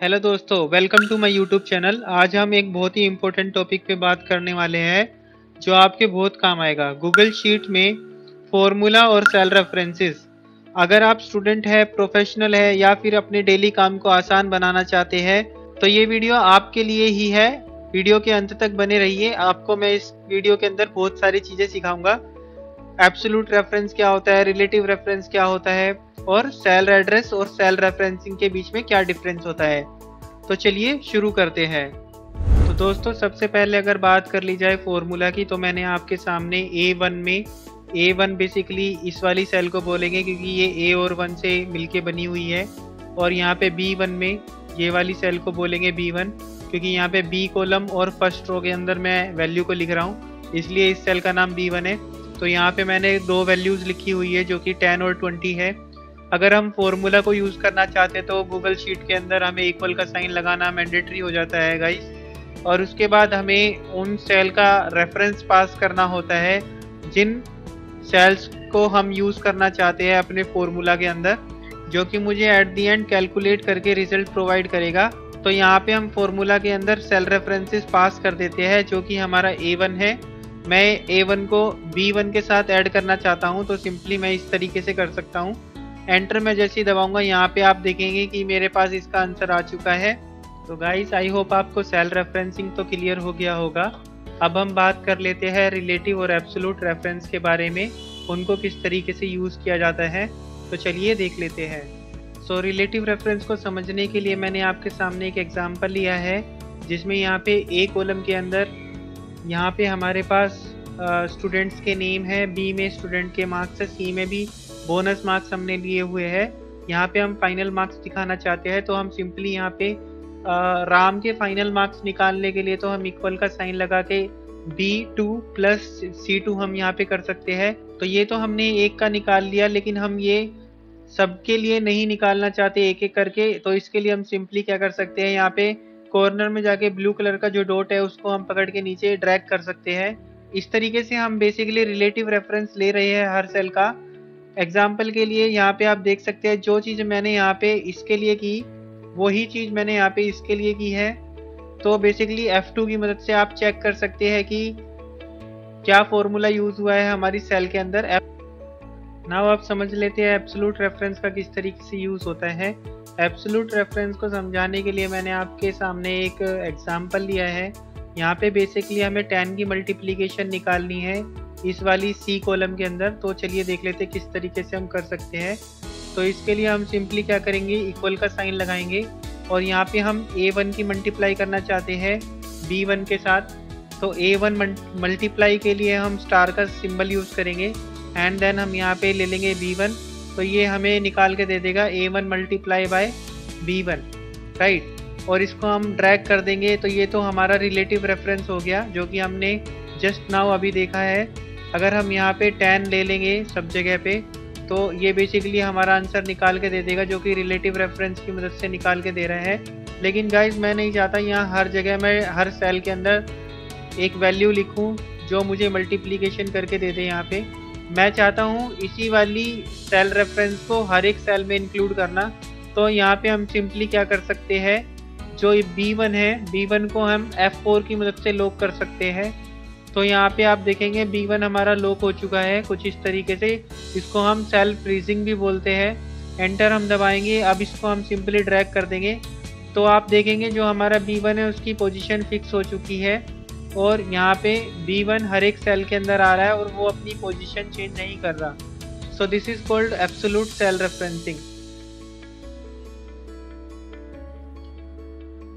Hello दोस्तों, welcome to my YouTube channel. आज हम एक बहुत ही इम्पोर्टेंट टॉपिक पे बात करने वाले हैं जो आपके बहुत काम आएगा। गूगल शीट में फॉर्मूला और सेल रेफरेंसेस। अगर आप स्टूडेंट है, प्रोफेशनल है या फिर अपने डेली काम को आसान बनाना चाहते हैं तो ये वीडियो आपके लिए ही है। वीडियो के अंत तक बने रहिए। आपको मैं इस वीडियो के अंदर बहुत सारी चीज़ें सिखाऊंगा। एब्सोल्यूट रेफरेंस क्या होता है, रिलेटिव रेफरेंस क्या होता है और सेल एड्रेस और सेल रेफरेंसिंग के बीच में क्या डिफरेंस होता है। तो चलिए शुरू करते हैं। तो दोस्तों, सबसे पहले अगर बात कर ली जाए फॉर्मूला की, तो मैंने आपके सामने A1 में A1 बेसिकली इस वाली सेल को बोलेंगे क्योंकि ये A और 1 से मिलके बनी हुई है, और यहाँ पे B1 में ये वाली सेल को बोलेंगे B1 क्योंकि यहाँ पे B कॉलम और फर्स्ट रो के अंदर मैं वैल्यू को लिख रहा हूँ, इसलिए इस सेल का नाम B1 है। तो यहाँ पे मैंने दो वैल्यूज़ लिखी हुई है जो कि 10 और 20 है। अगर हम फॉर्मूला को यूज़ करना चाहते हैं तो गूगल शीट के अंदर हमें इक्वल का साइन लगाना मैंडेटरी हो जाता है गाइस, और उसके बाद हमें उन सेल का रेफरेंस पास करना होता है जिन सेल्स को हम यूज़ करना चाहते हैं अपने फॉर्मूला के अंदर, जो कि मुझे एट दी एंड कैलकुलेट करके रिजल्ट प्रोवाइड करेगा। तो यहाँ पे हम फॉर्मूला के अंदर सेल रेफरेंसेस पास कर देते हैं जो कि हमारा A1 है। मैं A1 को B1 के साथ ऐड करना चाहता हूँ तो सिंपली मैं इस तरीके से कर सकता हूँ। एंटर में जैसे ही दबाऊंगा यहाँ पे आप देखेंगे कि मेरे पास इसका आंसर आ चुका है। तो गाइस, आई होप आपको सेल रेफरेंसिंग तो क्लियर हो गया होगा। अब हम बात कर लेते हैं रिलेटिव और एब्सोल्यूट रेफरेंस के बारे में, उनको किस तरीके से यूज़ किया जाता है। तो चलिए देख लेते हैं। सो रिलेटिव रेफरेंस को समझने के लिए मैंने आपके सामने एक एग्जाम्पल लिया है जिसमें यहाँ पे A कॉलम के अंदर यहाँ पे हमारे पास स्टूडेंट्स के नेम है, B में स्टूडेंट के मार्क्स है, C में भी बोनस मार्क्स हमने लिए हुए हैं। यहाँ पे हम फाइनल मार्क्स दिखाना चाहते हैं तो हम सिंपली यहाँ पे राम के फाइनल मार्क्स निकालने के लिए तो हम इक्वल का साइन लगा के B2 प्लस C2 हम यहाँ पे कर सकते हैं। तो ये तो हमने एक का निकाल लिया, लेकिन हम ये सबके लिए नहीं निकालना चाहते एक एक करके। तो इसके लिए हम सिंपली क्या कर सकते हैं, यहाँ पे कॉर्नर में जाके ब्लू कलर का जो डॉट है उसको हम पकड़ के नीचे ड्रैग कर सकते हैं। इस तरीके से हम बेसिकली रिलेटिव रेफरेंस ले रहे हैं हर सेल का। एग्जाम्पल के लिए यहाँ पे आप देख सकते हैं जो चीज़ मैंने यहाँ पे इसके लिए की वही चीज़ मैंने यहाँ पे इसके लिए की है। तो बेसिकली F2 की मदद से आप चेक कर सकते हैं कि क्या फॉर्मूला यूज़ हुआ है हमारी सेल के अंदर। नाउ आप समझ लेते हैं एब्सोल्यूट रेफरेंस का किस तरीके से यूज़ होता है। एब्सोल्यूट रेफरेंस को समझाने के लिए मैंने आपके सामने एक एग्जाम्पल लिया है। यहाँ पे बेसिकली हमें 10 की मल्टीप्लिकेशन निकालनी है इस वाली C कॉलम के अंदर। तो चलिए देख लेते हैं किस तरीके से हम कर सकते हैं। तो इसके लिए हम सिंपली क्या करेंगे, इक्वल का साइन लगाएंगे और यहाँ पे हम A1 की मल्टीप्लाई करना चाहते हैं B1 के साथ। तो A1 मल्टीप्लाई के लिए हम स्टार का सिंबल यूज़ करेंगे एंड देन हम यहाँ पे ले लेंगे B1। तो ये हमें निकाल के दे देगा A1 multiply by B1, right. और इसको हम ड्रैग कर देंगे तो ये तो हमारा रिलेटिव रेफरेंस हो गया जो कि हमने जस्ट नाउ अभी देखा है। अगर हम यहाँ पे 10 ले लेंगे सब जगह पे तो ये बेसिकली हमारा आंसर निकाल के दे देगा जो कि रिलेटिव रेफरेंस की मदद से निकाल के दे रहे हैं। लेकिन गाइस, मैं नहीं चाहता यहाँ हर जगह मैं हर सेल के अंदर एक वैल्यू लिखूँ जो मुझे मल्टीप्लिकेशन करके दे दे। यहाँ पे मैं चाहता हूँ इसी वाली सेल रेफरेंस को हर एक सेल में इंक्लूड करना। तो यहाँ पे हम सिंपली क्या कर सकते हैं, जो B1 है B1 को हम F4 की मदद से लॉक कर सकते हैं। तो यहाँ पे आप देखेंगे B1 हमारा लॉक हो चुका है कुछ इस तरीके से। इसको हम सेल फ्रीजिंग भी बोलते हैं। एंटर हम दबाएंगे। अब इसको हम सिंपली ड्रैग कर देंगे तो आप देखेंगे जो हमारा B1 है उसकी पोजीशन फिक्स हो चुकी है और यहाँ पे B1 हर एक सेल के अंदर आ रहा है और वो अपनी पोजीशन चेंज नहीं कर रहा। So this is called absolute cell referencing.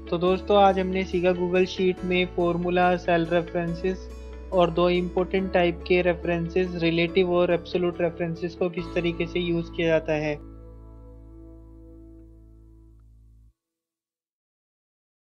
तो दोस्तों, आज हमने सीखा गूगल शीट में फॉर्मूला, सेल रेफरेंसेस और दो इम्पोर्टेंट टाइप के रेफरेंसेस, रिलेटिव और एब्सोल्यूट रेफरेंसेस को किस तरीके से यूज़ किया जाता है।